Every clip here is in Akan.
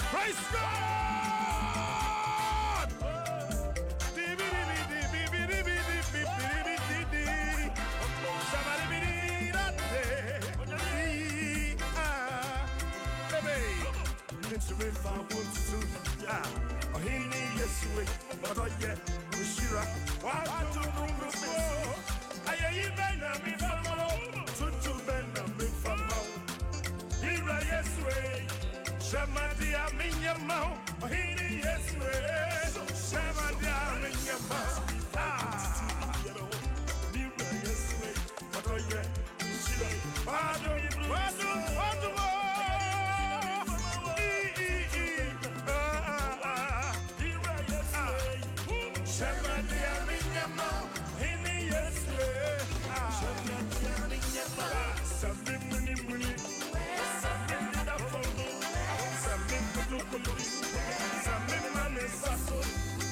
Praise God! If I want to, oh, he need yes, but oh, yeah, we sure. Why do you I even a me follow to bend a me follow. Here I yes, way. Shamadi, I'm in your mouth. Oh, he need yes, way. Shamadi, I'm in your mouth. Here I yes, way. But oh, yeah, we sure. Why do you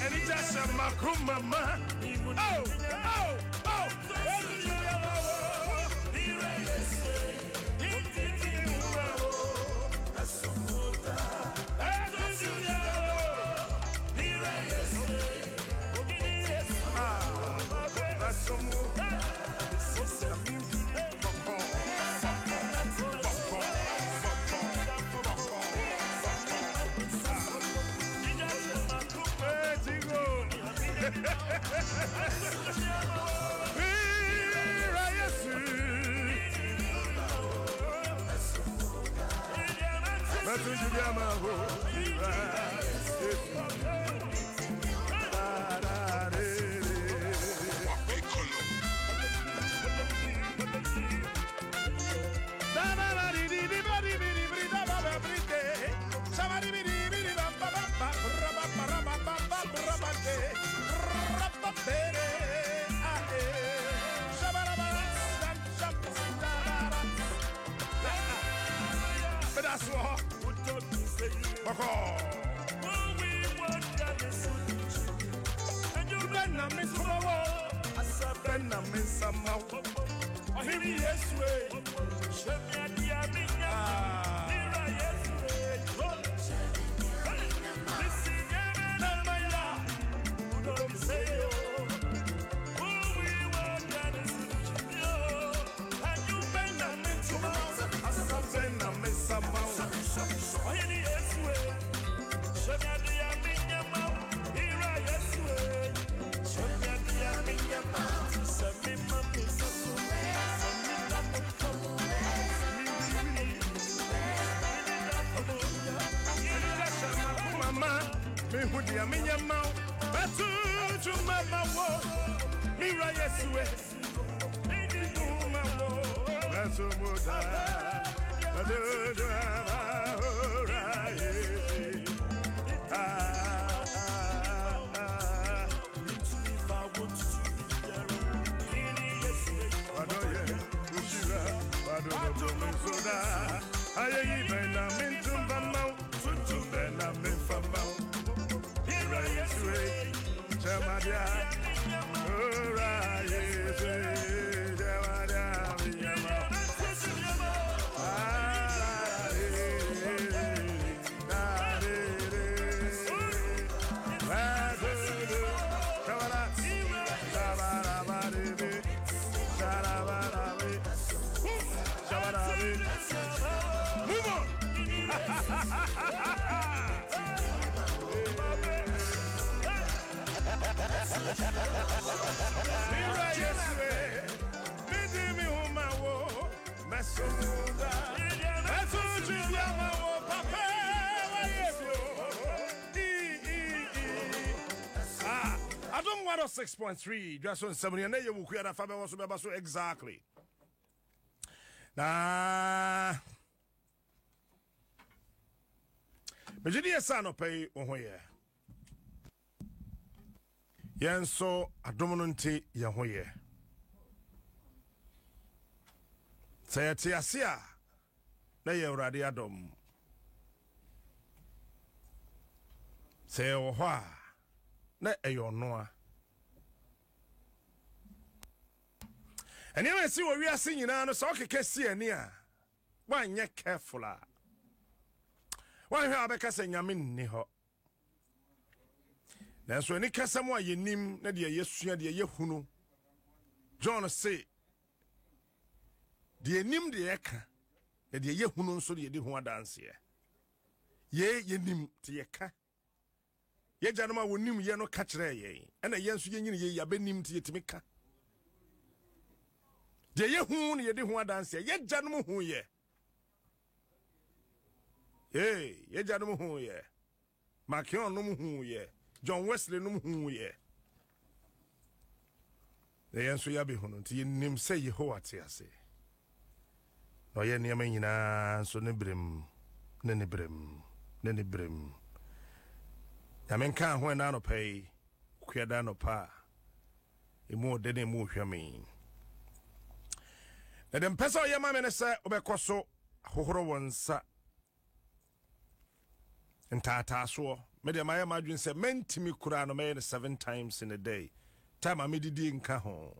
and it just a mama. Oh, that's what and you been a miss for a I said, been a miss somehow. Oh, here he is, way. Show me a dear minga. Here I is, way. Listen, yeah, my love. Who don't say, oh, who we want that is you. And you been a miss for a I said, been a miss somehow. Oh, here he is, way. Show me a dear minga. Here I is, way. Show me a dear minga. Send me mommy, so mama, me who dear me your mouth, but to mama, me right yes, way. That's a mother, but I don't want a 6.3. Just on 70 and you will create a family also so exactly. Nah. Virginia Sano pay on here. Yen so a dominante Yahoye. Say a tiasia. Nay, radiadom. Say, oh, wha. Na eyo noa ene we si wo wiase nyina no so kekesi ani a wanye careful a wan hwe abeka se nyame nni ho na so ni kasam a yenim na de yesua de yehunu John say de enim de yeka na de yehunu nso de di ho adanse ye yenim te yeka ye janoma wonim ye no ka kire ye ena ye nso ye nyine ye yabenim te yetimika de ye hu ne ye de hu adanse ye janoma hu ye ye janoma hu ye Makion no hu ye John Wesley no hu ye ye nso ya be hu no te nim se Yehowa te ase no ye ne nyina nso ne brem ne brem Yamenka when I pay, Quiadano pa, a more than a move your mean. Let them peso Yamamene say, Obecoso, Horo one sa. And Tata swore, Media my imagine said, meant to me Kurano made 7 times in a day. Time I made it in Cajon.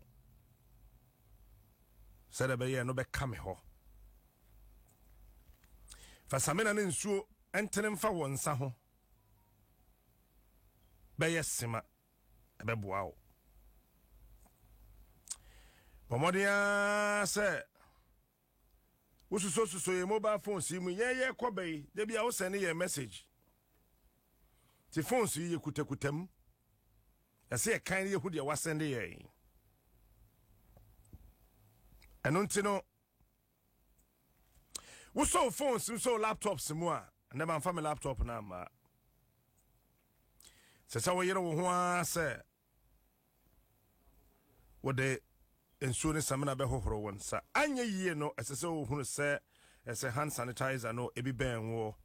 Said a bay no be come ho. For some men in so, entering for one saho. Beye sima ebeboa o pomodia se wosuso ye mobile phone si mu ye kwobei de bia wo send ye message ti phone si ye kutakutam ya se kan ye hu de wa send ye enunti no wo so phone so laptops mu a na ban fa me laptop na ma Sasa wo yero wo ho ase wo de ensuo ne samena be hohoro wonsa anya yie no esese wo hunu se ese hand sanitizer no ebi ben wo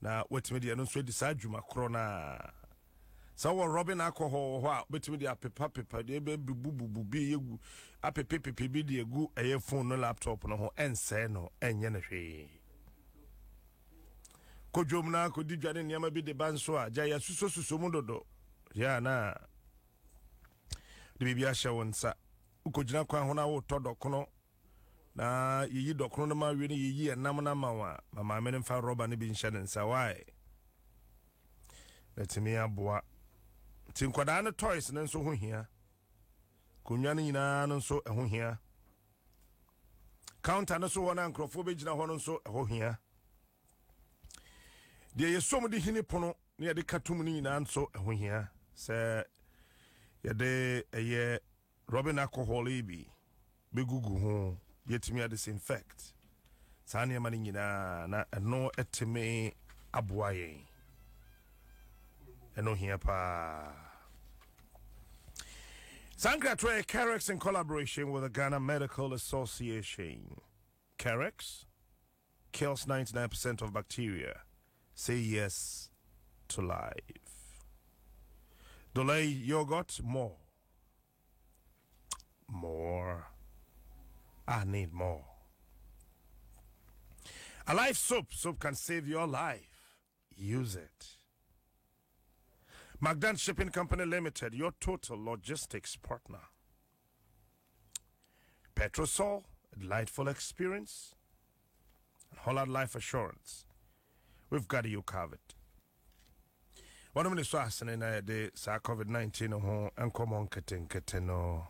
na wetimi de no so di sa adwuma kro na sa wo robin alcohol ho a betimi de apepa de be bububu bi yegu apepepepe bi de egu eye phone no laptop no ho ense no enye ne hwe Kojom na ko di dwane niam bi de banso a ja ya suso mu dodo ya na de bibia hye wonsa ukojina kwan ho na wo todokono na yiyi dokono no ma wi ne yiyi enam na mawa mama me nfa roba ne bi nhye nsa why letimi aboa tinkwada ne toys ne nso ho hia konwa ne nyina no nso ho hia counter no so wona nkrofo be gina ho no nso ho hia de yesom de hini pono ne ye de katum ni nyina nso ho hia se ye de eye robin alcohol ibi begugu ho yetimi disinfect sane ma ni nyina na no etime aboaye eno hia pa Sankra Tray Carex in collaboration with the Ghana Medical Association. Carex kills 99% of bacteria. Say yes to life. Delay yogurt more. I need more. A life soap. Soap can save your life. Use it. Magdan Shipping Company Limited, your total logistics partner. Petrosol, a delightful experience. And Hollard Life Assurance. We've got you covered. One of the sources in the COVID-19 home and come on keteno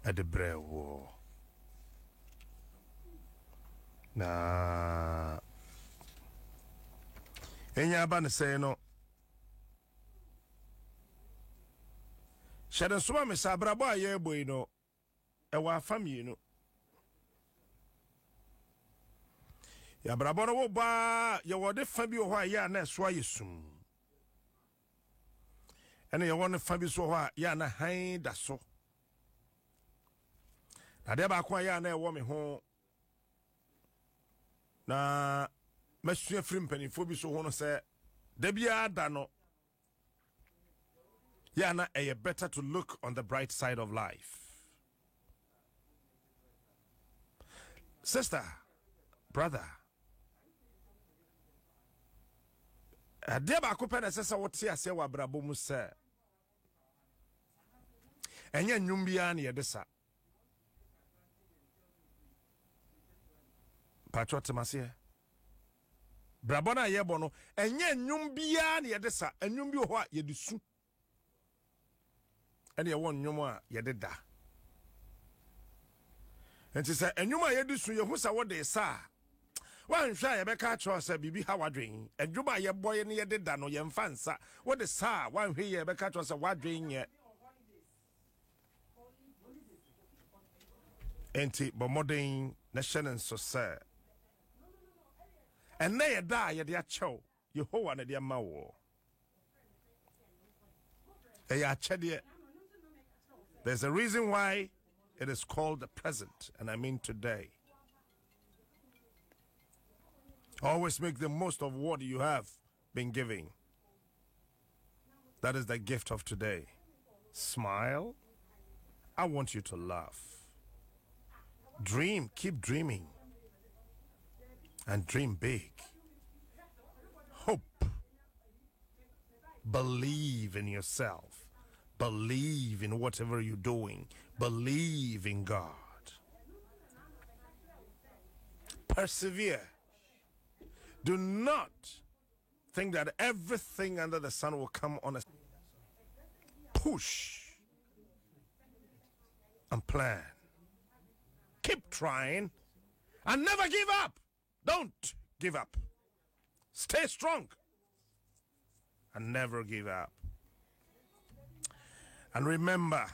at the brew. Na enya ban say no Shadan Suma me sabrabo aye boy no e wa family no ya brabo no wo ba ye wo de fa bi ho aye na so ayesum ene ye wo ne fa bi so ho ya na han da so na de ba ko aye na e wo me ho na masua firi mpanifo bi so ho no se da bia da no ya na better to look on the bright side of life. Sister, brother, ade ba ko pena sesa wote ase wa brabo mu se enya nnwum bia na yede sa patrot masie brabo na yebo no enya nnwum bia na yede sa nnwum bi ho a yede su ene ye won nnwom a yede da enti se nnwom a yede su ye hu sa wode sa wan hwa ye beka cho sa bibi ha wadwen adwuma ye boye ne yede da no ye mfa nsa wode sa wan hwe ye beka cho sa wadwen ye enti bo modern na shenen so say enne ye da ye de a chew Yehowa na de ma wo e ya chede. There's a reason why it is called the present, and I mean today. Always make the most of what you have been giving. That is the gift of today. Smile. I want you to laugh. Dream. Keep dreaming. And dream big. Hope. Believe in yourself. Believe in whatever you're doing. Believe in God. Persevere. Do not think that everything under the sun will come on a push and plan. Keep trying and never give up. Don't give up. Stay strong and never give up. And remember,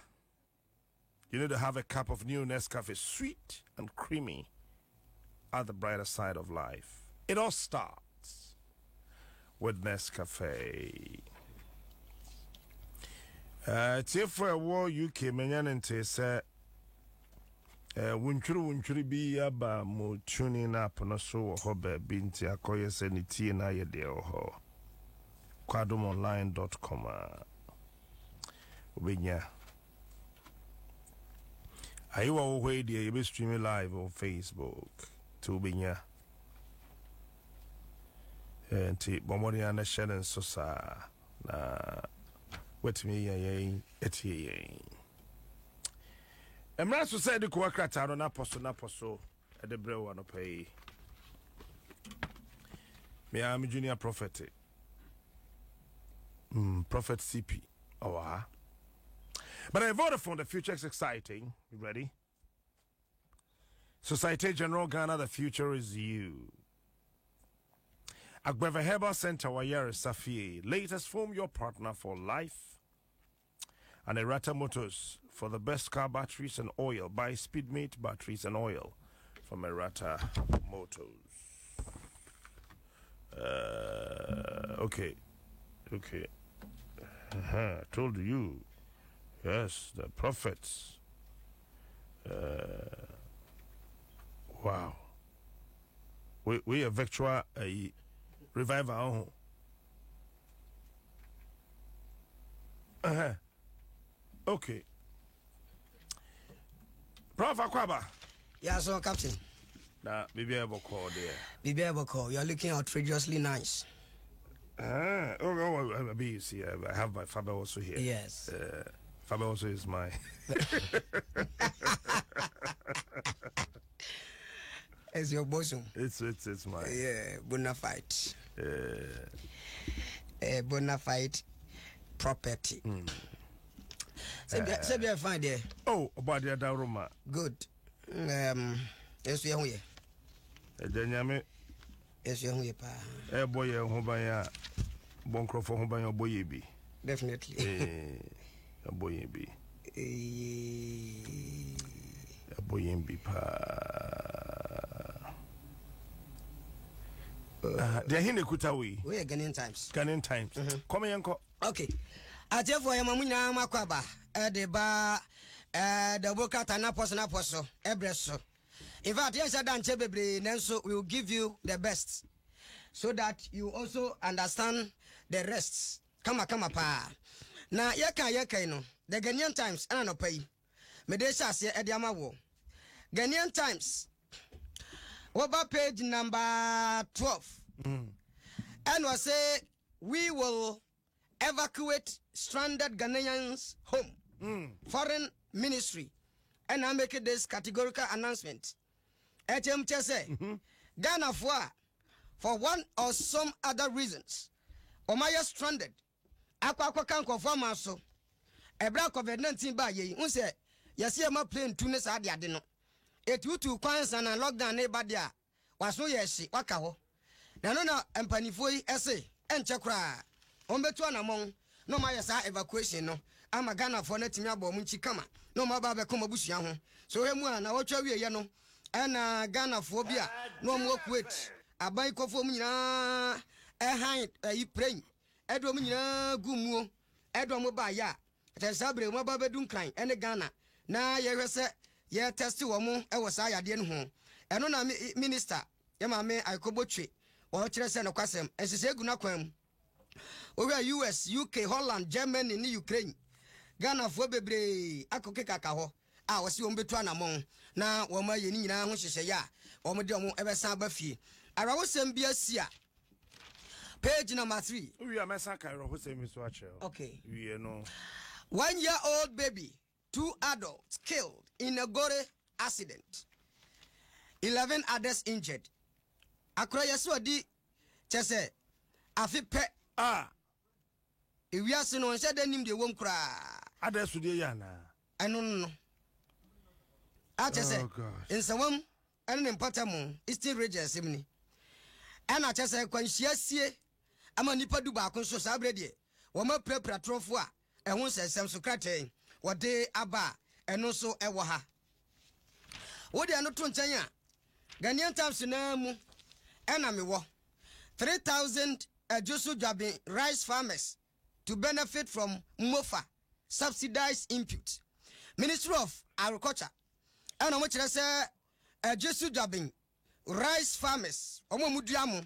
you need to have a cup of new Nescafe, sweet and creamy, at the brighter side of life. It all starts with Nescafe. Tiefo ewo UK menyanente se wuntwuru bi aba mo tuning up no so wo ho ba bi nti akoye se ni tie na ye de ho kwadomonline.com obenya ayiwa wo hwe de ye be stream live on Facebook to obenya nti bomori ana share so sa na wetimi yen etie yen Emra so said the kwakata no na poso e de brewa no pay me am junior prophet prophet CP but I voted for the future is exciting. You ready? Societe General Ghana, the future is you. Agbeva Herbal Center Wayere Safi, latest form your partner for life. And Erata Motors for the best car batteries and oil. Buy Speedmate batteries and oil from Erata Motors. Okay. I told you. Yes, the prophets. Wow. We are virtual a revival. Okay. Prof Akwaba. Yeah, so Captain. Nah, maybe I will call there. Maybe I will call. You are looking outrageously nice. You see, I have my father also here. Yes. Father also is my. It's your bosom. It's my. Yeah, bona fide. Bona fide property. Say be fine there. Oh, about the other room. Good. Yes, we are here. Ejenyame. Yes, we are here, pa. Boy, who by ya bonkro for who by your boy be. Definitely. Aboyembi. Eh, Aboyembi pa. They hine kutawi. we are Ghanaian Times. Ghanaian Times. Come yanko. Okay. Ate for yamamunya makwaba de ba the boka tana poso ebreso. In fact, yes, I don't bebre nenso we will give you the best so that you also understand the rest. Kama pa. Na yeka no. The Ghanaian Times no pay. Me de shase e de amawo. Ghanaian Times. Over page number 12. And was say we will evacuate stranded Ghanaians home. Foreign Ministry. And I make this categorical announcement. HM say Ghana for one or some other reasons. Omaya stranded. Akwa kan conform so. Ebra COVID-19 ba ye. Unse yesi ma plane tune sa ade ade no. Etutu kwansa na lockdown ne ba dia. Waso yesi waka ho. Na no na empanifo yi ese enche kra. Ombetu anamon no ma yesa evacuation no. Ama Ghana for na timi abo mu nchi kama. No ma ba be ko mabusua ho. So hemu a na wotwa wie ye no. Na Ghana for bia no mo Kuwait. Aban kofo mu nyina han yi praying. Edo mu nyina gumuo. Edo mo ba ya. Tesabre mo ba bedun kan ene Ghana. Na ye hwese ye test wo mo e wo sa yade no ho. Eno na minister ye ma me Aikobotwe. Wo kire se no kwasem. Ensese gu na kwam. Over US, UK, Holland, Germany, ni Ukraine. Ghana fo bebre akokeka ka ho. A wo se wo betu anamon na wo ma ye ni nyina ho hyehye ya. Wo mo de wo ebesa ba fie. Ara wo sem bia sia. Page number 3. We are Messa Cairo, who say Miss Watcher. Okay. We know. 1-year-old baby, 2 adults killed in a gore accident. 11 others injured. Akra yeso di chese afi pe ewiase no nse danim de wom kra. Others would yana. No. A chese nsawam ene mpatamu Eastern region semni. Ana chese kwanhyiasie ama nipa du ba kon so sabre de wo ma prapra trofo a ehun sesem so kraten wo de aba eno so ewo ha. Wo de eno to nchen a Ghanaian Times na mu ena me wo 3,000 Josu Jabin rice farmers to benefit from MOFA subsidized input. Ministry of Agriculture ena mo kire se Josu Jabin rice farmers omo muduamu.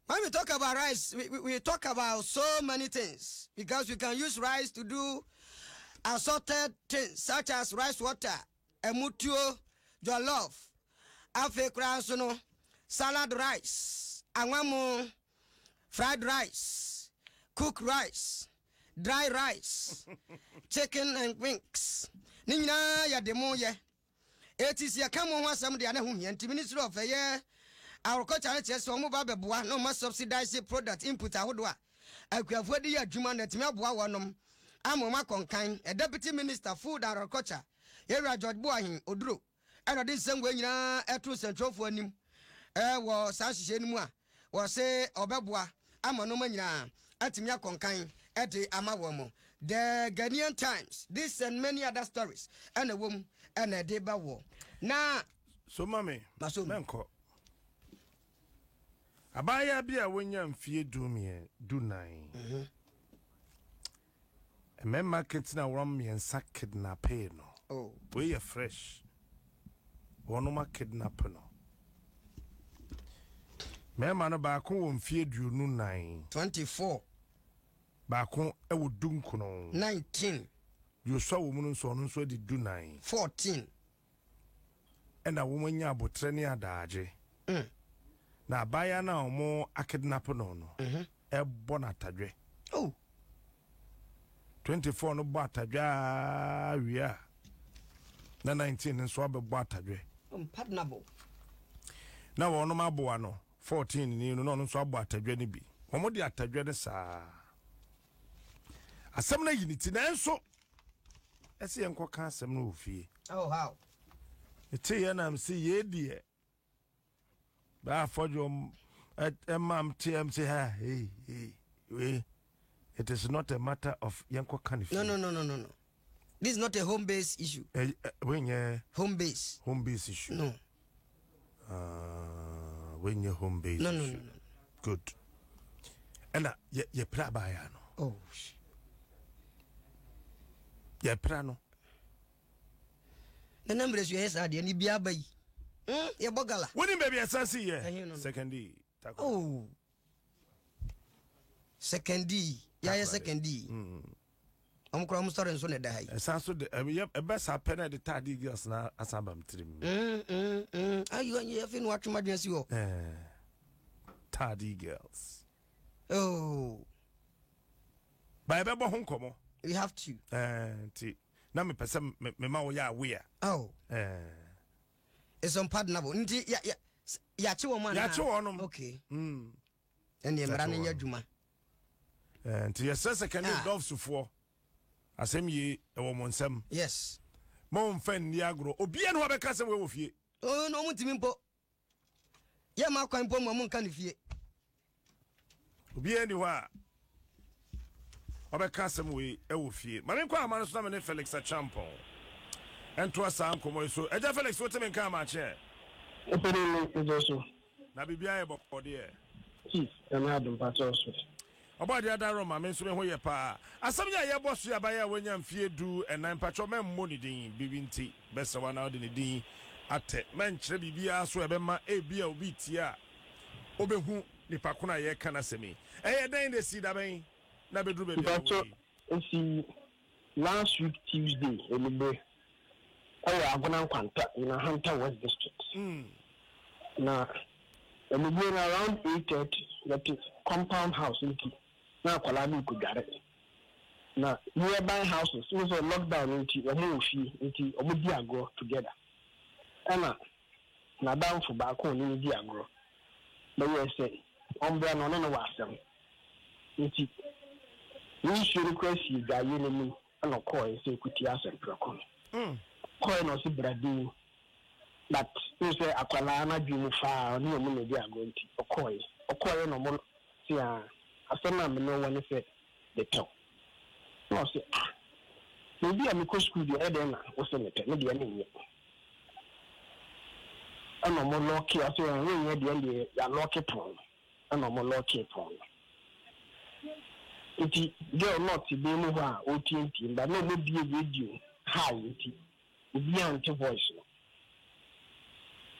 When we talk about rice, we talk about so many things because we can use rice to do assorted things such as rice water, emutuo, jollof, afekransono, salad rice, anwamu, fried rice, cooked rice, dry rice, chicken and wings. Nina ya demo ye. It is ya kamo wasam de anahu yanti Ministry of Agriculture chese omo ba beboa no ma subsidize product input ahodo a akuafo de ya adwuma na timi aboa wonom amoma konkan a deputy minister food and agriculture area George Boahin Oduro and de nsem we nyina eto centralfo anim wo sa hihye nimu a wo se obeboa amono ma nyina atimi akonkan e de amawomo. The Ghanaian Times, this and many other stories and a woman and a deba war. Na so mami menko abaya bia wonya mfie dumie dunai me market na wram yensa kidnap no we are fresh wono ma kidnap no me ma no ba ko wo mfie duonu nan 24 ba ko e wo dunku no 19 you saw woman so no so di dunai 14 ena wo manya abotre ne adaaje na baya na omo akidnap no e bona tadwe 24 no bata dwa wia na 19 nso abebo atadwe unpardonable na wono maboa no 14 ni no nso abo atadwe ne bi omo de atadwe ne saa asem na yiniti na nso ese enko ka asem na ofie how ete ya na msi ye die ba fojo emam tmc ha we It is not a matter of yanko kanif. No. This is not a home-based issue. When you Home base issue. no. When you home base. No. Good. And ye prabayano. Oh. Ye prano. The number is yes, I didn't be a bay. Ye bogala. When you baby assassin ye. Second D. Oh. Second D. Yeah, second D. I'm crying story and son of the high. Sounds so a best happen at the Tardy girls now as I'm trim. Are you and you have been watching my dress? You Tardy girls. Oh. By a baby home come. We have to. Now me person me ma ya we. Oh. It's unpardonable. Yeah, man. Okay. And the running your juma. And to your sister can you dove to four. Asem ye e wo monsem. Yes. Mon fen ni agro. Obi en ho be kase we wo fie. Oh no mutimi mpo. Ye ma kwan mpo mo nka ne fie. Obi en ni ho a. Obe kase we e wo fie. Ma me kwa amano so na me Felix Achampon. Ento asa nkomo so. Eja Felix wo teme nka ma che. Opere ni so. Na bibia e bokode e. Chief, am adum pato so. About the other room, I mean, so when you pa. As some year boss, you buy when you fear do, and I'm patron money ding, bibinti, best one out in the ding. At men, Chebby, so a bema, a beer, beat ya. Obe who, the Pacuna, ye can say me. Eh, then they see that way. Never do it. See, last week, Tuesday, in the day, I'm going to contact in a Hunter West District. Now, and we're going around 8:30, that is compound house in now Kwalami could get it. Now nearby houses, we saw lockdown into a new fee into Omudiagro together. And now down for back on in Diagro. But we say, Brand on any wasam. Into we should request you that you know and of course say Kutias and Procon. Coin or Brady. But you say Aqualana Jumufa or no Mudia going to Okoy. Okoy no more. Yeah. Asana me no one say the talk. No say maybe I'm go school the other na o say me maybe any yet. Ano mo lucky I say when you dey ya lucky pon. Ano mo lucky pon. Iti girl not be no ha o tinti but no mo be radio high iti. Obi anti voice no.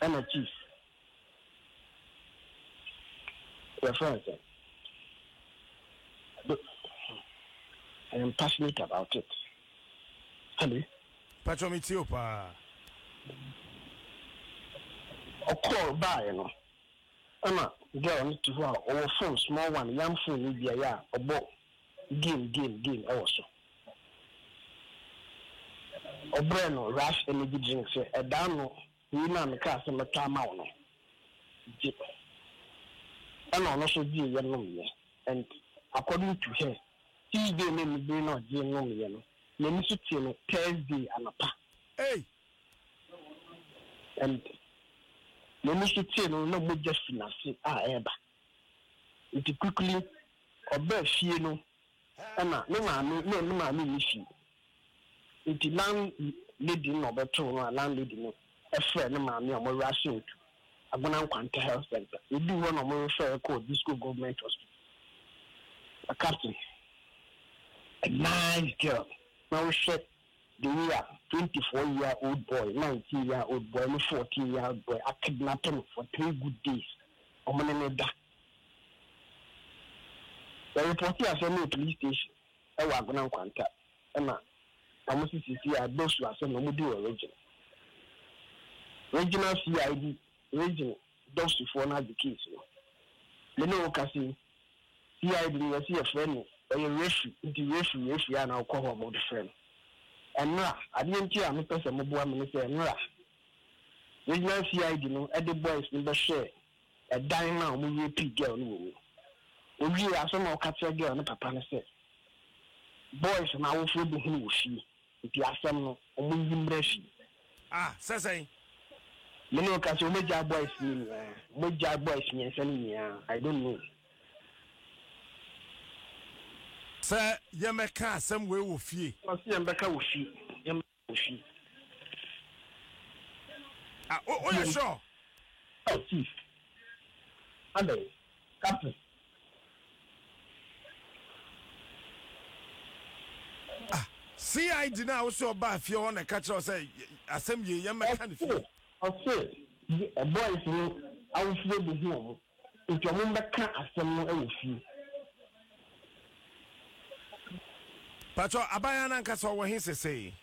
Ana chief. Your friend say I am passionate about it. Hello? Pachomitiopa. A call by, you know. Anna, girl, need to have our phone, small one, young phone, media, yeah, a ball. Game, also. A brand rash energy drinks, a down, we know the cast and the time out. And also, dear young and according to her, Tuesday may be not dear no, let me sit Thursday and a pa. Hey! And let me sit no more just finance, ever. It quickly or birth, you know, and no mammy, issue. It is landlady no better, landlady, a friend, mammy, or more ration to. I'm going to health center. We do one of more fair code, Disco Government Hospital. A captain, a nice girl. Now shit, the year 24-year-old boy, 19-year-old boy, 14-year-old boy. I kidnapped him for 3 good days. I'm gonna need that. The reporter has sent me to police station. I was going to contact. Emma, I must see those who are sent no do original. Regional CID, regional, those who for the case. You know, Cassie. CID, you see a friend, or a referee, and I'll call about the friend. And now, I didn't hear a person of one minute, and now, regional CID, no, at the boys in the share, a dying now, we repeat girl. We are some more catcher girl, and Papa said, boys, and I will feel the who she, if you are some of Ah, says I. You know, because you make your boys, and I don't know. Sir, Yamaka, some way will fee. Must see Rebecca will she. Oh, yeah, sure. Oh, chief. Hello, Captain. See, I did not also buy if you want to catch us. Assembly, Yamaka. Okay, a boy is new. I will feel the home. If your member can't assemble a few. Pacho, Abayana Castle, what he say.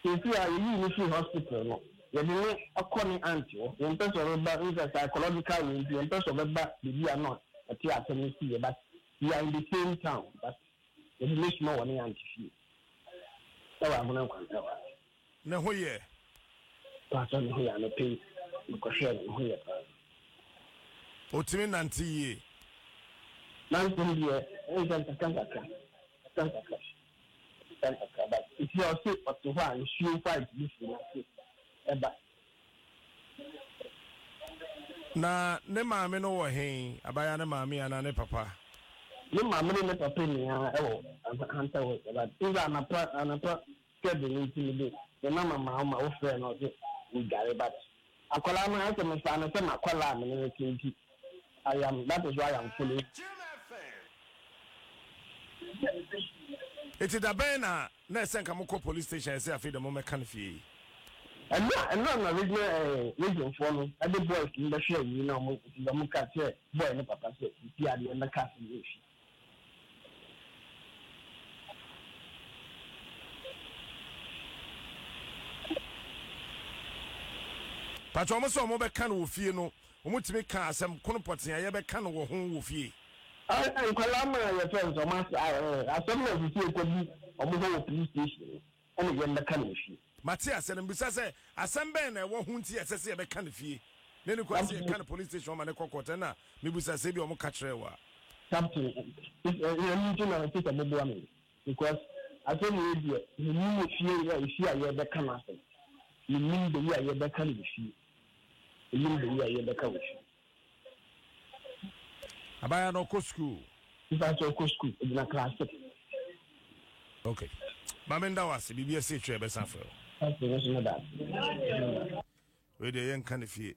If you are in the hospital, you know, a calling auntie, in terms of a psychological, in terms of a back, you are not a theater, but you are in the same town, but you miss more than auntie. So I'm going to go. No, who ye? That's on here and a pay. You can share here. Otimin Nanti. Nanti here, and but if you are sick or to one, you fight this na ne maame no wo hen abaya ne maame ana ne papa ne maame ne papa ni anta wo but iza na kebe ni ti ne mama ma wo frɛ no se ugare but akwala ma ase me fa na se makwala me ne tinti that is why I'm following. It's the Bena, Nessan Kamoko police station, say I feel the moment can fee. And not my region for me. I did boys in the show, you know, the Muka said, boy, and papa said, he had in the castle. Patroma so mo be kan wo fie no, wo mutimi ka asem kono poten ya be kan wo ho wo fie. I Kalama, your friends, or master, I sometimes see a copy of the police station, and again the country. Matthias and Bisa say, Assemble and one hunty as a can fee. Then you can see a kind of police station on a cocotena, maybe Sabi or Mocatrewa. Something is a meeting and take a baby because I tell you, you need fear if you are the cancer. You mean the year you're the country. You mean the year you're the country. Abaya no school. If I saw school in a class. Okay. Mamenda was BBS Trebe Sanford. That's the reason of that. Where the young can fee.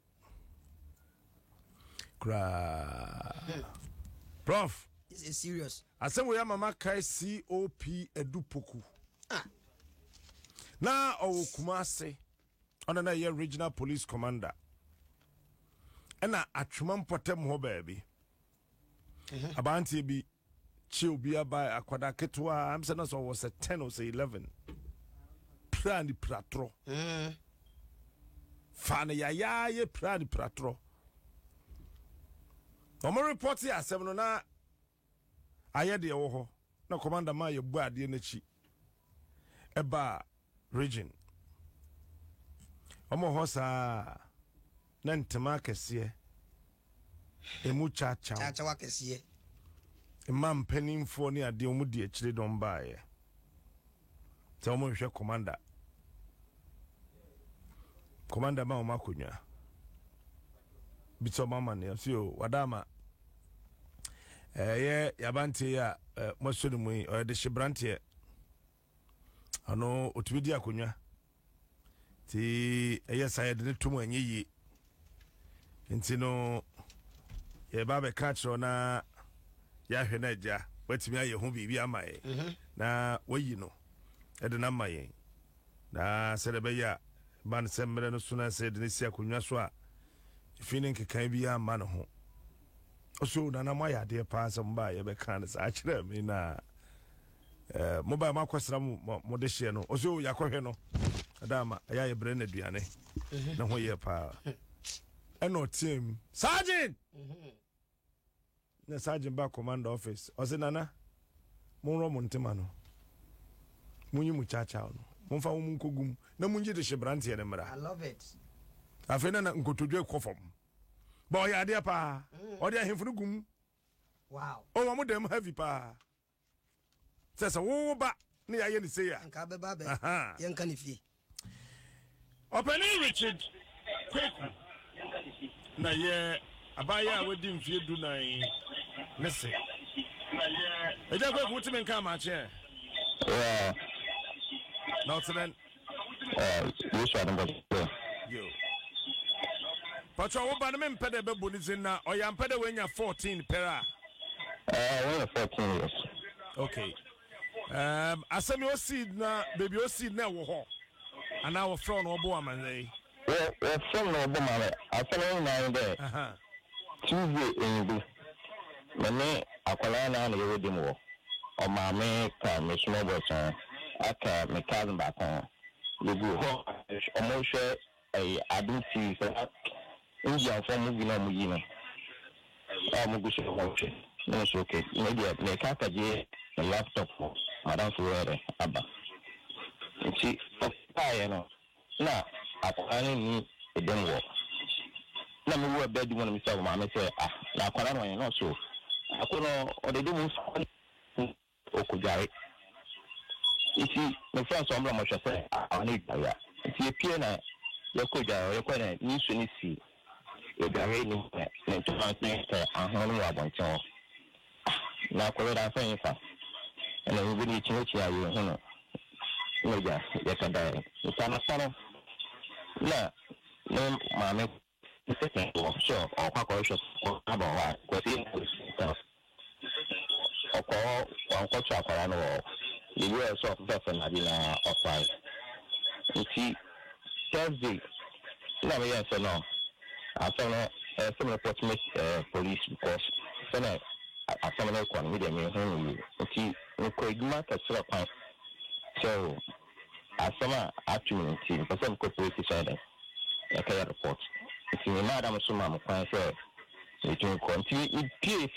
Prof. This is serious. I said we are Mama Kai COP Edupoku. Now, Kumase, on another regional police commander. And a Truman Potem ho baby. Abanti be chill be by a quadaketwa. I'm saying also was a 10 or say 11. Prani Pratro. Fana ya ye Prani Pratro. Omo report here 7 na ayede wo ho na commander ma ye bu ade na chi eba region omo ho sa na ntema kese emu chacha wa kese imam penimfo ni ade omu di akire don baaye te omo hwe commander ma o makonya bito mama ne so wadama ye yabante ya mosoro mu o de shibrante ano otubidi akonya ti side ne tumu anyi nti no ye baba catch na ya hwe na ja watimi aye ho bibi amaye na wayi no de na amaye na serebe ya ban semre no suna se de ne si akonya so a feeling kan bi ya ma no ho oso na na ma ya de pa asem ba ye be kan sa akire me na mobile ma kwesra mo de hye no oso ya kwhwe no adama ya ye bre na duane na ho ye pa eno team sergeant na sergeant ba command office osi nana mo ro mo ntema no munyi mu chacha no mo fa mo nkogum na munyi de hye brante ye ne mra. I love it. Afena na nkotodwe kofom bo ya de pa o de ahemfunu gum. Wow. O mo dem heavy pa sesa wo ba ne ya ye ne se ya nka be ba be ye nka ne fie Openi Richard Kweku na ye abaya wadi mfie du nan ne se Eja kwe kuti men kama che. Yeah. Now to then. You should have Yo. Pacho wo ba ne mpede be bonize na o ya mpede we nya 14 pera. We're 14 years. Okay. Asemi o seed na baby o seed na wo ho. Ana wo from no bo amanze. We're from no bo mama. Asemi na there. Tuesday in the mane akwala na na yewe dimo. O ma me ka me small boy son. Aka me cousin back on. We go ho. Omo share I don't see India for moving on Mugina. Mugushi. No, it's okay. Maybe I make up a laptop for Madame Ferreira. Abba. See, I know. Now, I need a demo. Now, we were bed when we saw Mamma say, now, I know so. I could know, or they didn't Okujari. You see, my friend, some of them say, I need that. See, a piano. You're quite a new Sunisi. You're very new to next and home about you. Now, I think, and then we need to let you know. No, yes, I die. You cannot follow. No, mammy, the second sure, or corporations about what, because it or call one culture for an or the years of death and Adina of five. You see, Thursday, no, yes or no. I saw some report police because I saw no one with me. Okay, we could mark a sort of so I saw actually for some corporate side. Okay, report. If you madam, so I'm quite sure it will continue. If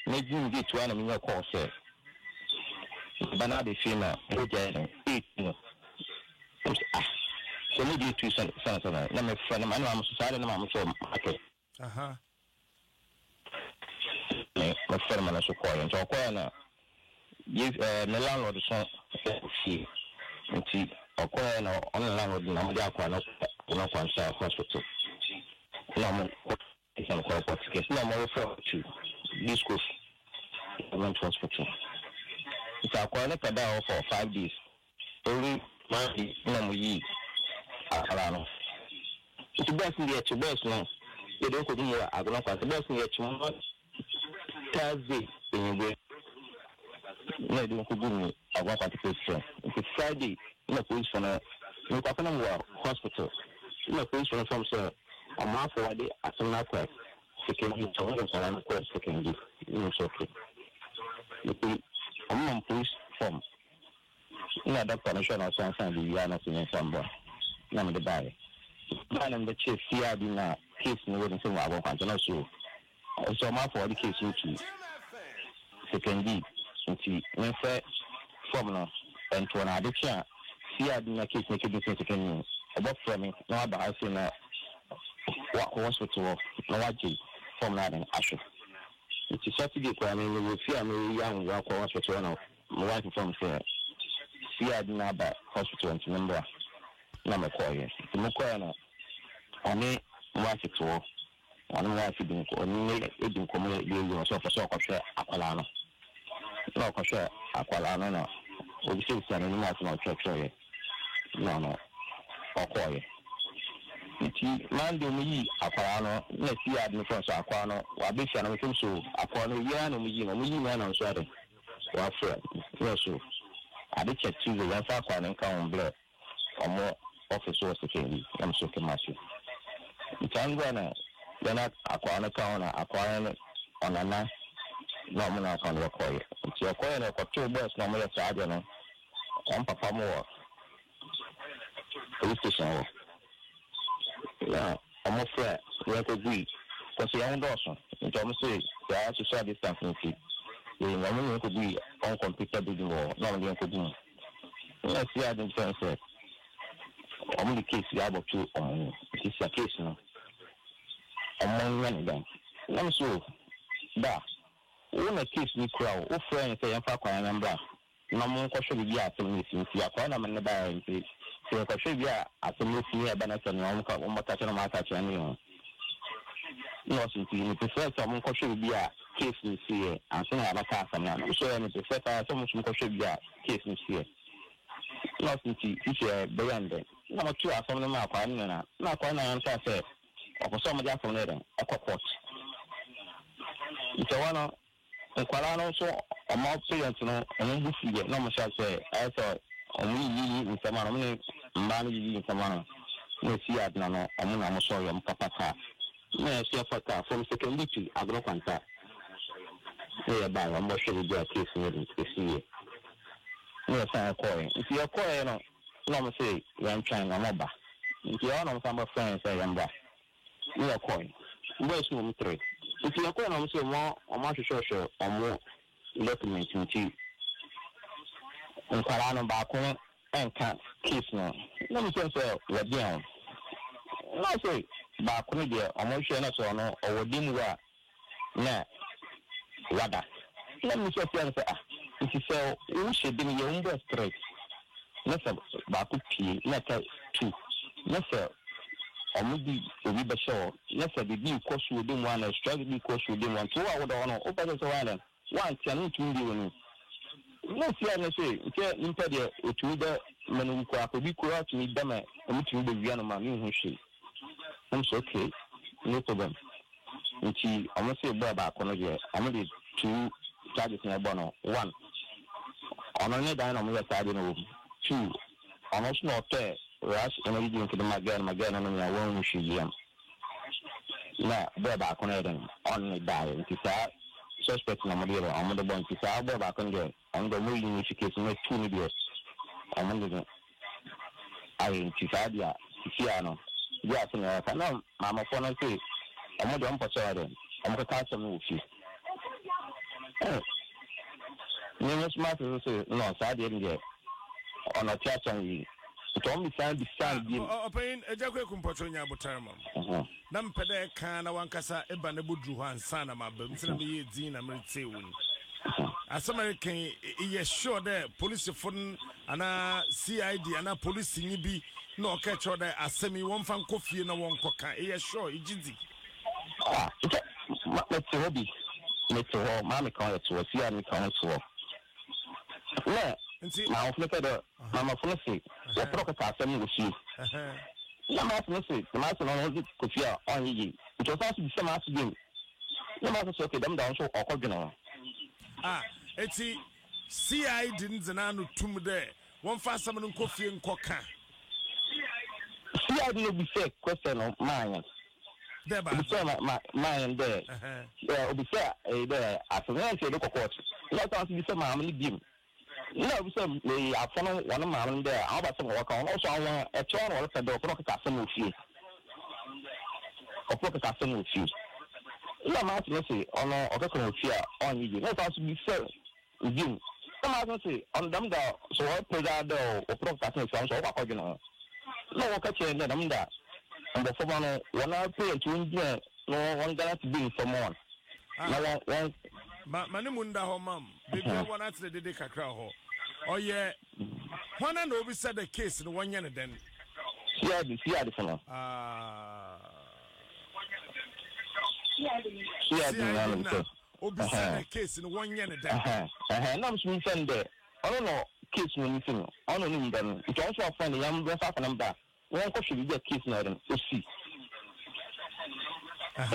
making it one of your courses, but now the female, so maybe 2 cents. Let me friend of mine. I'm sorry, I'm so okay. My friend, I'm so quiet. So quiet. Give the landlord the fee. And see, or quiet on the landlord. I'm the aqua, not one side hospital. No more. It's not quite what case. No more refer to this course. I went to hospital. It's a quiet down for 5 days. Only money, no ye. Alano. It's best in the best no. You don't go to your agronoma. The best in the Thursday in the no, don't go to me. I want to take it. It's Friday. No police for no. You can come to hospital. No police from sir. I'm half a day at some other. Second, you told us I'm a course. Second, you okay. I'm on police form. No, that permission or something. You are not in some boy. Name the buy. Buy them the chief here in a case in the same way I want to know so. So my for the case you second D. See, when fair formula and to an addiction, see I didn't case make a difference again. About from me, no about I say now what hospital no what from that and Asher. It's a Saturday, I mean, we will fear me young walk hospital now. My wife from here. See I didn't have hospital and remember. Number quiet. The Mukoyana, only wife to work, one wife didn't communicate yourself for soccer share Aqualano. No, for sure, Aqualano, or the six and national church. No, or quiet. It's Monday, me, Aqualano, let's see, I didn't cross Aquano, or Bishop, and we think so. Aquano, Yan, and we man on Saturday. Well, friend, no, so I did check Tuesday, one Aquan and come blood or more. Office was the king. I'm so commercial. It's Angwana. They're not acquiring on a night. No, I'm not on the acquire. It's your coin for 2 birds, no more sergeant. I'm Papa Moore. Police station. Yeah, I'm afraid. We have to agree. Because the young Dawson, in Thomas says, they are to share this something. The woman could be on computer building or not only could do. Let's see, I didn't say. Only case you have to it's a case now. Among many them. I'm so that when a case we crowd, oh friends say I'm for a number. No more question be at the missing. See a corner man by so I should be at the missing here, but I'm not catching my catch anyone. No, since you prefer someone question be at case in here, and some other cars and now. So I'm the first time someone should be a case in here. Not into teacher beyond it. Number 2 are from the map, and not one answer said, or some of the from there, a court. It's a one and Qualano so a more parents no and this year, no more shall say, I thought only in some money, money in some money. No, see, I don't know, I'm sorry, I'm Papa. May I say for from secondary, I don't want that. By I'm not sure you are case in this year. No, I'm calling. If you are calling, no, say, I'm trying a mobile. If you are on some friends, I am back. You are calling. Where's room 3? If you are calling, I'm saying more or more social or more documents in tea. And Parano Bacon and can't kiss no. Let me say, we're down. No, say, Bacon, dear, or more sure not or or dim wa. Nah, Wada. Let me say, if you say, you should be your own best straight. Let's have Baku P, let's have 2. Let's have or maybe we be sure. Let's have the big course within one and strike the course within 1 2 hours on open the island. One can to do. Let's say, Impedia, it will the Manuka, be correct to me, damn it, and to the Vianama, who she. I'm okay, no problem. And she, I must say, Baba, I'm only 2 charges in a bono. 1. On only dynamo, I don't know. 2. Almost not there. Rush and I didn't get my gun on my own museum. Now, Baba, only dying to start. Suspect no modelo on the bunch is out back on the moving which case no 2 million on the I Tisadia Ciano. Yes, no, Mamma Fona say, I'm not on Passaden. I'm going to catch them with you. Numerous matters say, no, I didn't get on a church and we. It only sound the sound. Open a Jacque Compatronia Botarmam. Nampede can a wankasa Ebanebudru and Sana Mabum, Sami Zina Mertewin. As American, yes, sure, there, police phone and a CID and a police in be no catch or there as semi one fan coffee and a one coca. Yes, sure, it's easy. Ah, let's hobby. Let's all Mammy call it to a CID council. Yeah. Now, look at the Mamma Felicity, the Proctor sending with you. No matter, the master on could fear on ye. It was also the same as you. No matter, so them down so awkward. Ah, it's CI didn't Zanano tomb there. One fast summon coffee and coca. CI will be said, question of mine. There, but mine there. There will be fair, there, as a man say, look at what. Let us be some mammy dim. No, we are following one man there. How about some work on also a child or a dog with you? Or broadcasting with you. No matter, say, on a with fear on you. Let us be fair. You. Come out say, on them down, so I put that door or broadcasting sounds over original. No one catching them that. And the former one I pay to India, no one got to be for more. No one. Manimunda Homam, baby, one answer the Decacra. Oh, yeah. One and over said the case in 1 year then. Yeah, the fellow. Obi said the case in 1 year then. I'm saying there. I don't know, case when you think, I don't know them. It's also a friend, young breath up and I'm back. One question is a case now, then, to see. No,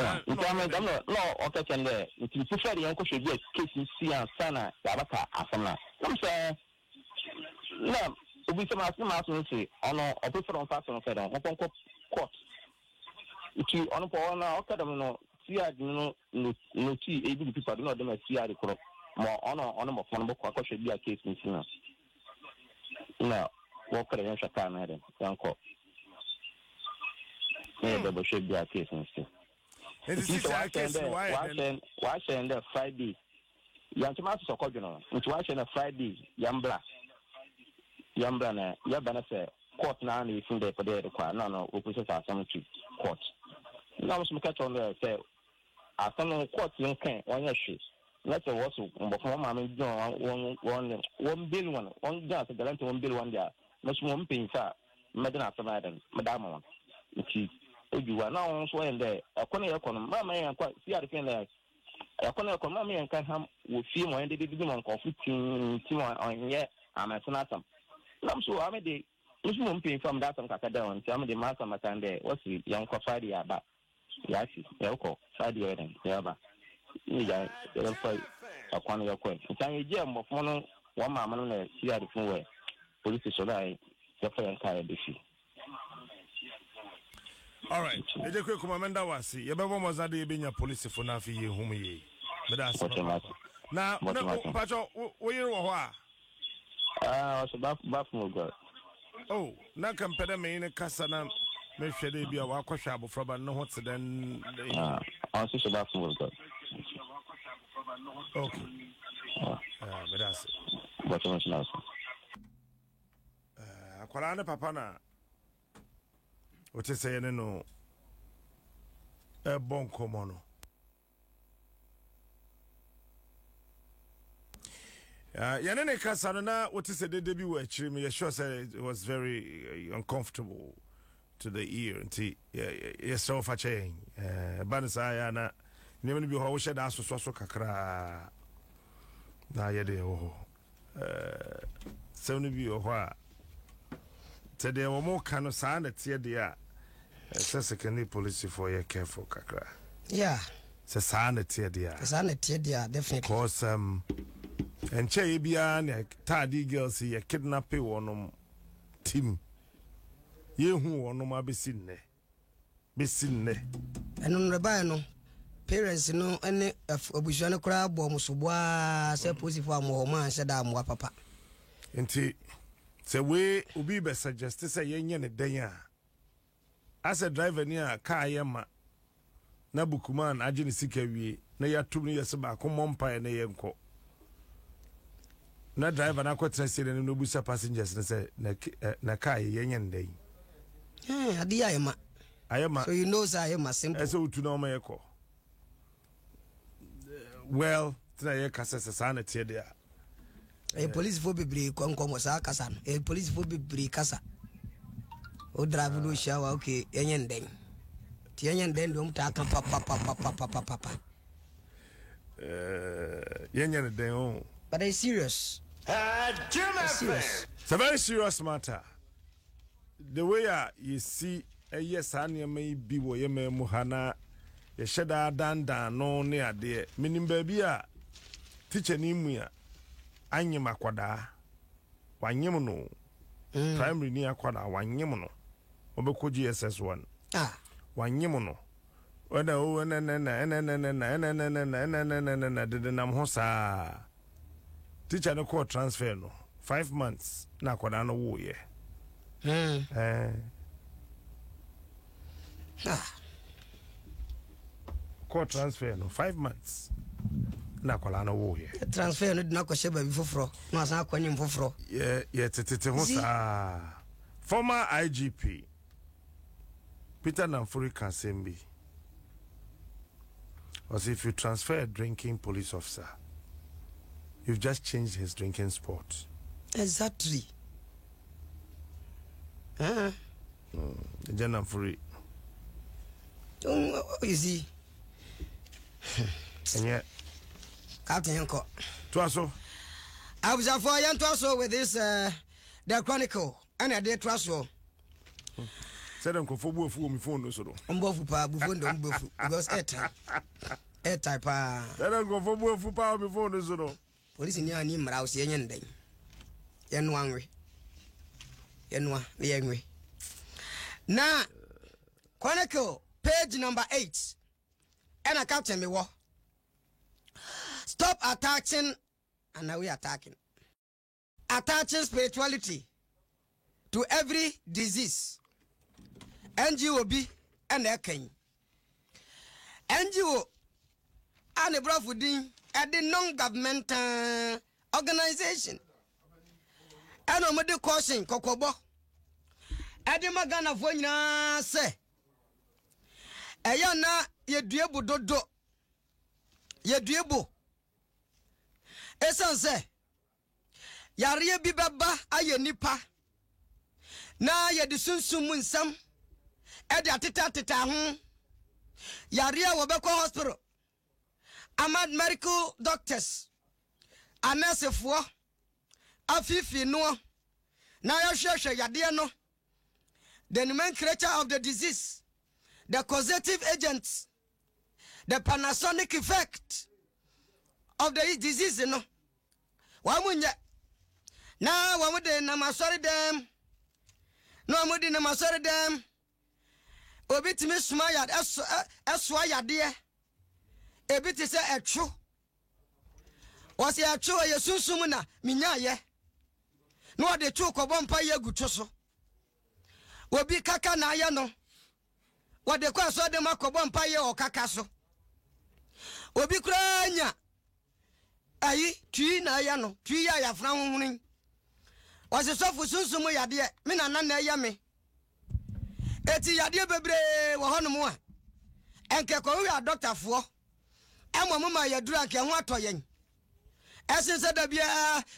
okay, and there. If you prefer the uncle should be a case in sea and Sana, Yabaka, Asana. I'm saying, no, we some ask them say, on a prefer on fast on Fed on court. If you on a okay, see, I do no tea, able people do not do my CI crop. More on a phone book, should be a case in Sina. No, what could I answer time, madam? Uncle. There should be a case in Sina. Why send a Friday? Young Tomato Socono, which was a Friday, Yambra. Yambra, Yabana, court now, if they put there, no, opposite are some court. Now, some catch on there, say, I don't court you can't, 1 year shoes. Let's say what's before Mammy John, 1 billion, 1 just a gallant 1 billion there. Much more paying, sir, Madame Madame, which is. You are now swearing there. A corner, Mamma, and quite see the thing there. yakona yakona me yanka ham wo fie mo ende bi mo nkofu tin onye amasena sam nam so amede nso mo mpin from that some kaka down ti amede masa matande wasi yanko fadi aba yasi yako fadi eden yaba ni ya yanko akwana yakwa ntan eje mbofo no wa mama no na si ade fun we police so dai yafa yanka e defi. All right. Eje kwe kumamenda wasi. Yebebo mozade yebenya police for na fi ye humu ye. Beda asema. Na pacho wo wo ha? So back mo god. Oh, na kampede me ne kasa na me hwede bia wa kwahwe abofraba no ho teden. Also so back mo god. Okay. Beda asema. But no no. Akwala ne papa na what you say no bon komono yanene kasano na what you say the debut were chimi you sure said it was very uncomfortable to the ear until yourself a change banisa ya na nyem bi ho wo sheda asoso kakra na ye de ho seven bi ho a tede wo mo kanu sa na tie de a secondly police for you careful kakra. Yeah. Sanity dear. Sanity dear, definitely. Cause and che bia na tadi girls ye kidnap wonom team. Ye hu wonom abesin ne. Besin ne. Enu reba no. Parents no ene obushua no kra bo musobwa se police for am man se da am papa. Enti se we obi be suggest say ye nye ne den a as a driver near car yama na bukuman agini sika wie na ya tum ne yese ba ko mompa na yenko na driver na kwatra sire no busa passengers na say na car yenye ndai adi ayema so you know say ayema simple eso utu na o mayeko well tna ye kasa sana tie dia police for bebre konkomo sa kasa no police for bebre kasa o drive no shower okay yenyen den ti yenyen den do mta kan papa yenyen den oh but it's serious it's a very serious matter the way you see yes anya may be wo ye mu hana ye sheda dandan no ne ade minim ba bi a teacher ni mu ya anyem akwada wanyem no primary ni akwada wanyem no obeko GSS1 wanyem no oda o na de nam ho sa teacher no call transfer no 5 months na akwada no wo ye call transfer no 5 months na akwada no wo ye transfer no na ko sheba bi foforo no asan akwanyem foforo ye tete ho sa former IGP Peter Namfuri Kasembi was if you transfer a drinking police officer, you've just changed his drinking sport. Exactly. Namfuri. You see. And yet, Captain Yanko. Twaso. I was for Yan Twaso with this the Chronicle and I did Twaso. Said Uncle Fobu for me phone, so. Umbofu pa bufundo umbofu because airtype pa. Said Uncle Fobu for power before so. Police ni ani mra o se yenyen den. Yenwa anwe. Yenwa le yenwe. Na Chronicle page number 8. And a captain me wo. Stop attaching and now we attacking. Attaching spirituality to every disease. NGOB and Eken. NGO and a brofudin at the non-governmental organization. And on the caution, Kokobo. At the Magana Voina say, Ayana, ye duebu dodo. Ye duebu. Esan say, Yarie bibaba aye nipa. Na ye di sunsumun sam. Edi atita ho. Yaria wobeko hospital. Amad medical doctors, a nurse for Afifi no, now I share Yadiano, the nomenclature of the disease, the causative agents, the Panasonic effect of the disease, you know. Wamunya now, one would namasori them. No, I'm within namasori them. Obit Miss Mayad, as why ya dear. A bit is a true. Was ya true, a susumuna, minya ye. No, the two cobompa ye gutoso. Will be kaka na yano. What the quas of the macobompa ye or cacaso. Will be crania. Aye, tree na yano, tree I have frowning. Was a soft susumu ya dear, mina nana yame. Eti ya dear bebre, wahonomoa. Enke kwa we are doctor for. Emo mama ya drunk and what toyen. Essence said the beer,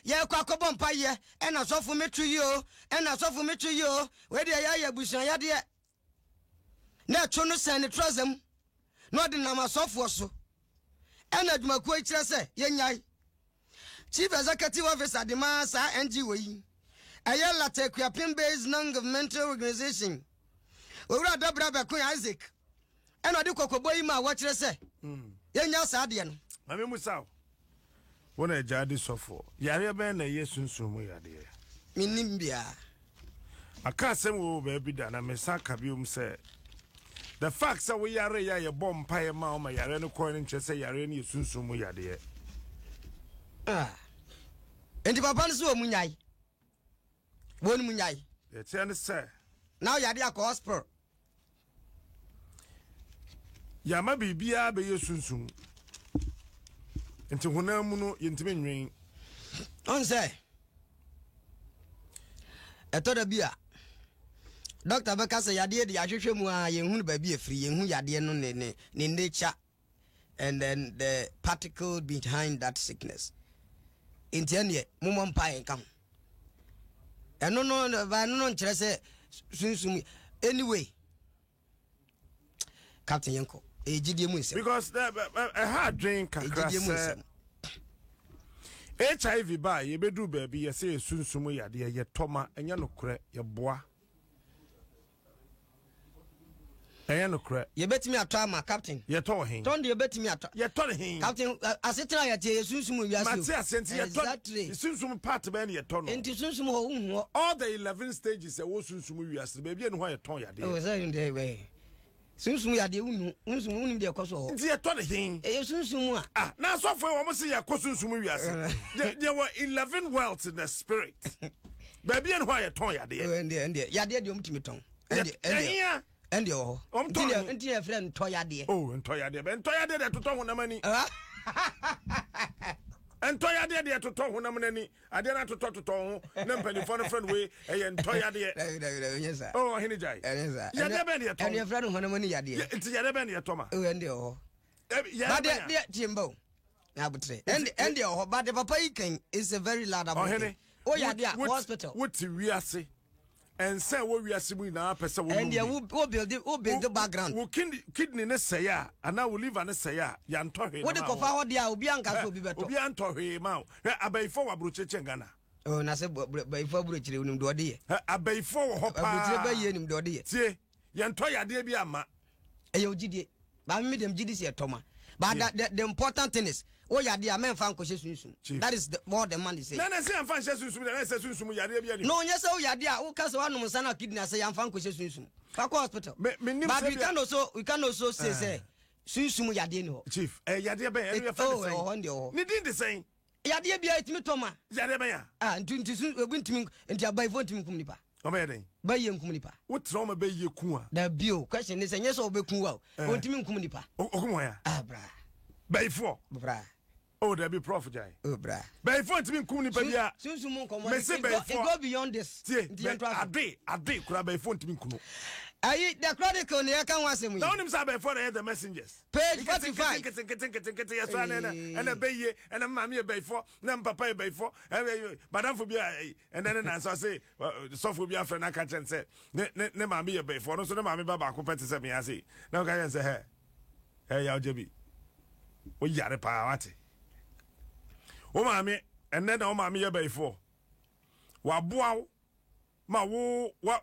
ya quackobon pie, and a soft for me to you, and a soft for me to you, where the ya bush and ya dear. Natural send a trasm, not in our soft was so. And at my quake say, yay. Chief Executive Officer, the Massa NGW. A yellow take your pin based non governmental organization. We were the brother Queen Isaac. And I do cocoboy ma what you say. Yanya Sadian. I mean, Musa. When a jadi suffer, Yari Ben, a yes, soon, dear. Minimbia. I can't say, oh, baby, done. I may Sakabium say. The facts are we are a bomb pie mamma, Yareno coin and chess, Yareni, soon, dear. Ah. And the Papan's Munyai. One Munyai. It's an sir. Now Yadia Cosper. Yama be bia be soon. Into Hunamuno intimin. On say. I thought a beer. Dr. Bacasa Yadia, the Ashimua, Yahoo baby free, Yahu Yadian in nature, and then the particle behind that sickness. In 10 years, Mumon Pie come. And no, soon anyway. Captain Yanko, a GDM because a hard drink, HIV by ye bedu baby, ye say soon sumuya, dear, ye toma, and yanokre, ye bois. Ayanokre, ye bet me a trauma, Captain. Ye told him. Don't you bet me a trauma? Ye told him. Captain, I said, I tell you, soon exactly. Soon some part of any tunnel. And to soon home. All the 11 stages, a was soon sumuya, baby, and why a toy. I was saying, the way. Soon we are the wound, the coso. Dear told him. Soon, ah, now so for almost see a cosun sumuya. There were 11 wells in the spirit. Baby, and why a toy. And the Yadia Dumtimeton. And your friend Toya. Oh, and Toya, and Toya did to talk on money. And Toya did to talk on money. I did not to talk to Tom, Nempany for a friend way, and Toya did. Yes, oh, Henry Jay. And your friend who money idea. It's Yadabania Toma. Oh, and your Jimbo. I would say. And your but the papa is a very loud about Henry. Oh, yeah, hospital. What's we are saying? And say what we are seeing now, person. And you will build the background. Who kidney in a saya, and now we live on a saya, yan tohi. What the Kofa, the Albianca will be better. Obian tohi, mount. I bay for a bruce chengana. Oh, Nasa by 4 bridge in Dodi. I bay for hop by him Dodi. See, yan toya dear biama. Ayo GD. But I made them GDC at Toma. But the important thing is, oh, yeah, the man found conscious. That is what the man is saying. Then I say I'm found conscious. No, yes, oh, yeah, dear, who can one Musana kidney say I'm found conscious. Hospital. But we can also say, Susumu Yadino. Chief, a Yadia, oh, Nidin the same. Yadia be at me, Toma. Yadabaya. And 20 went to me until by voting Kumipa. By young Kumipa. What's wrong about you, Kua? The bill question is, and yes, or Bekua, want to mean Kumipa. Oh, Abra. By 4. Bra. Oh, there be prophet. Oh, bra. By 4 to mean Kunipa. Soon, go beyond this. A day, could I by 4 to mean Kunu? I eat the chronicle near can was him. Don't him say before I had the messengers. Page 45. And a bay and a mammy bay 4, then papa bay 4, Madame for be and then I say, the soft be a friend I catch and say, ne mammy a bay 4, no, so the mammy baba compared to me. I say, no guy say, hey, y'all, Jimmy. o yare pa wate o maame enne na o maame ye bayfo wa boaw ma wo wa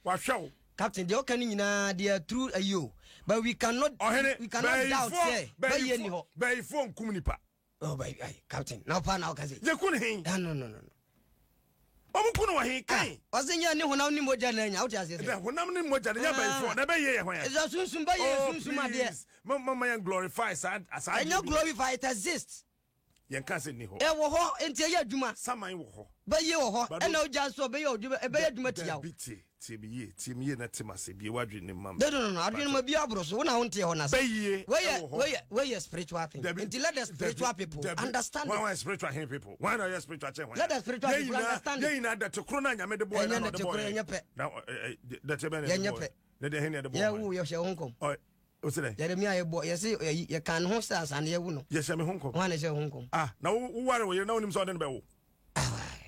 hwew Captain, the okay nyina they true ayo, but we cannot doubt say baye ni ho. Bayfo nkum nipa. Oh baby, Captain. Now pa na okaze. Je kun hin. No. Omukunu wa hin kan. Ozenya ni honam ni moja na nya, what you say? Honam ni moja na bayfo, na baye ye hwan. Is sunsun baye sunsun ade. Mama yan glorify sad as I. And you glorify it exists. Yen kan se ni ho. E wo ho enti ye adwuma. Saman wo ho. Baye wo ho. E na oja so baye adwuma, e baye adwuma tiawo. Timiye na timase bi wadwe ni mam. No. Adwene ma bi abro so na wonte ho na. Baye. Where spiritual thing. Until let the spiritual people understand. Why spiritual people? Why not your spiritual change? Let the spiritual people understand. They na that to krona nyame de boy na de boy. Now that you be. Na de hene de boy. Yeah, wo ye hye honkom. Oh, what's that? Jeremia ye boy, ye say ye kan ho stars and ye wo no. Yes, me honkom. Wan ye honkom. Ah, na wo ware wo ye na onim so den be wo.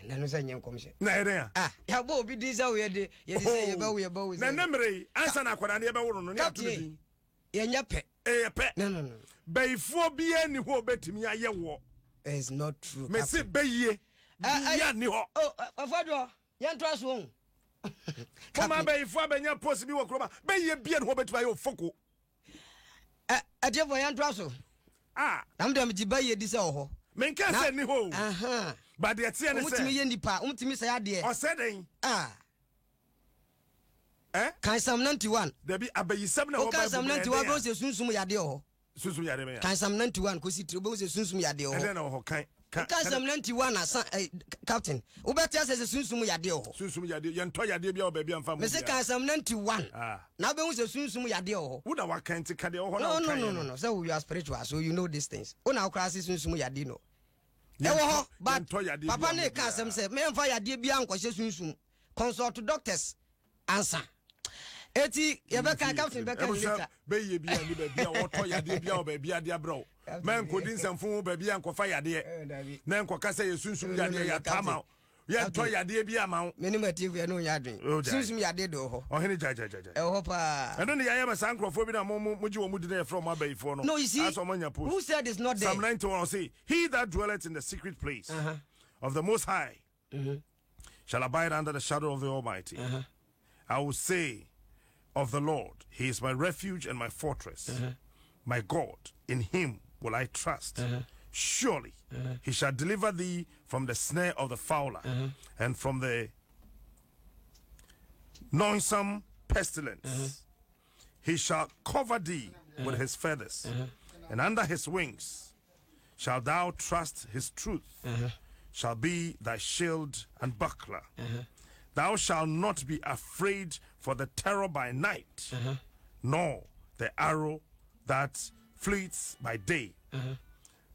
Na no say nyem komse. Na ere ya. Ah, ya bo obi din say wo ye de, ye say ye ba wo. Na nemre, ansa na akwada na ye be wo no, ne atu bi. Ye nya pe. Ye pe. No. Bayfo bi ani ho betimi aye wo. It's not true. Me say baye. Ya ni ho. Oh, afado. Ye nto aso ho. Kama bayfo abenya post bi wo kroma. Baye bi ani ho betimi aye ofoko. Adefo ye nto aso. Ah, am dem ji baye di say ho. Men can say ni ho. Aha. But the tie ne say. Umtimi ye nipa, umtimi say ade. O say den. Ah. Kan Psalm 91. There be abayisam na ho Bible. Kan Psalm 91 go say sunsum yade ho. Sunsum yade me ya. Kan Psalm 91 ko si tribo say sunsum yade ho. And ho kan. Kan Psalm 91 Captain. Ubetia say sunsum yade ho. Sunsum yade ye nto yade bia o ba bia mfa mo. Me say kan Psalm 91. Na be hu say sunsum yade ho. Wo da wa kan ti ka de ho na kan. No. So you are spiritual, so you know these things. Una okra say sunsum yade no. But Papa ne ka asem say me mfa yade bia ankwahye sunsum. Consult doctors. Answer. Eti ye be kan Captain be kan later. Be ye bia ni ba bia wo to yade bia o ba bia de abro. Man ko din samfo ba bia ankofa yade. Na ankoka say sunsum yade ya tama. Ye to yade bia ma. Me ni mative no nya adwen. Sunsum yade do ho. O hene ja. E ho pa. Eno ne yaye ma sankrofo bi na mo ji wo mu di na from abayfo no. No, you see. Who said it's not there? Psalm 91 say, "He that dwelleth in the secret place of the Most High shall abide under the shadow of the Almighty. I will say of the Lord, He is my refuge and my fortress, my God. In Him will I trust. Surely He shall deliver thee from the snare of the fowler and from the noisome pestilence. He shall cover thee with His feathers, and under His wings shall thou trust. His truth shall be thy shield and buckler. Thou shalt not be afraid for the terror by night, nor the arrow that fleets by day,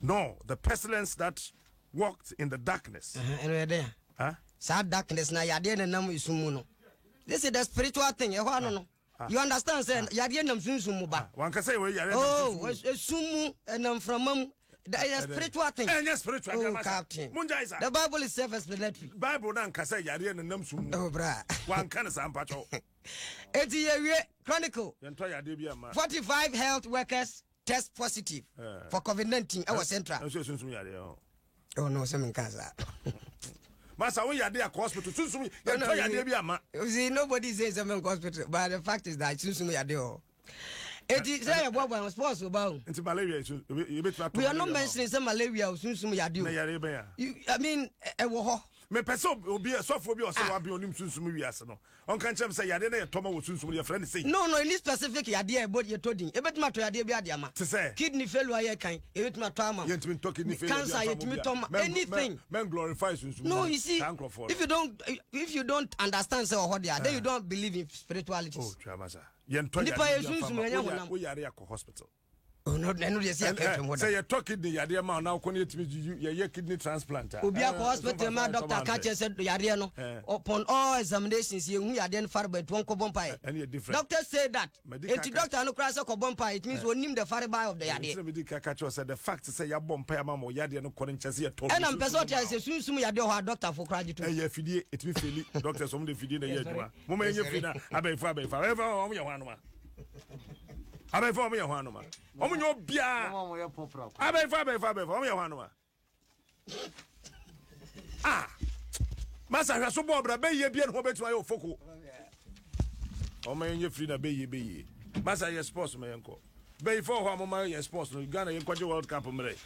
nor the pestilence that walked in the darkness. Sad darkness na yade na nam isumu no. This is the spiritual thing. You understand? Say yade nam sunsumu ba. One can say we yade. Oh, sumu nam from the spiritual thing. Yes, spiritual. Oh, Captain. The Bible is self-explanatory. Bible nan can say yade na nam sumu. Oh, bra. One can say ampacho. Chronicle. 45 health workers test positive for COVID-19. Our central. Oh no, some cancer. Masa we yade at hospital. Sunsum yade bi ama. You see, nobody says I'm in hospital, but the fact is that sunsum yade. It is say about one sports about. Into malaria. We are not mentioning some malaria or sunsum yade. I mean, me person obi sofo bi o se wa bi onim sunsum wiase no on kan chem say yade na ye toma wo sunsum your friend say no in this specific yade about ye todin e betima to yade bi ade ama kidney failure ye kan e betima to ama ye ntimi to kidney failure cancer ye ntimi to anything men glorify sunsum no you see if you don't understand say what they are then you don't believe in spiritualities. Oh chamasa ye nto yade we yare akọ hospital. Oh no, say you're talking the idea man now when you kidney transplant. Obi akọ hospital ma doctor catch said yare no upon all examinations you hu yare far by one ko bompai. Doctor say that. Enti doctor no cross ko bompai it means onim the far by of the yare. Medical catch said the fact say ya bompai ma mo yare no ko nchese ye to. And am person say sunsum yare ho doctor for craji to. Eh fidie it me feel doctor some the fidie na ye adwuma. Mo ma ye fidie na abefa ever o mo ye ho anoma. Abɛɛfo ɔmo yɛ hɔ anoma ɔmo nyɛ obia abɛɛfo ɔmo yɛ hɔ anoma masa hwɛ so bɔ ɔbra bɛyie bia ne ho bɛtuma yɛ ofoko ɔmo yɛ free na bɛyie masa yɛ sports ma yɛnkɔ bɛyifo hɔ amo ma yɛ sports no Ghana yɛnkɔgye World Cup mmerɛ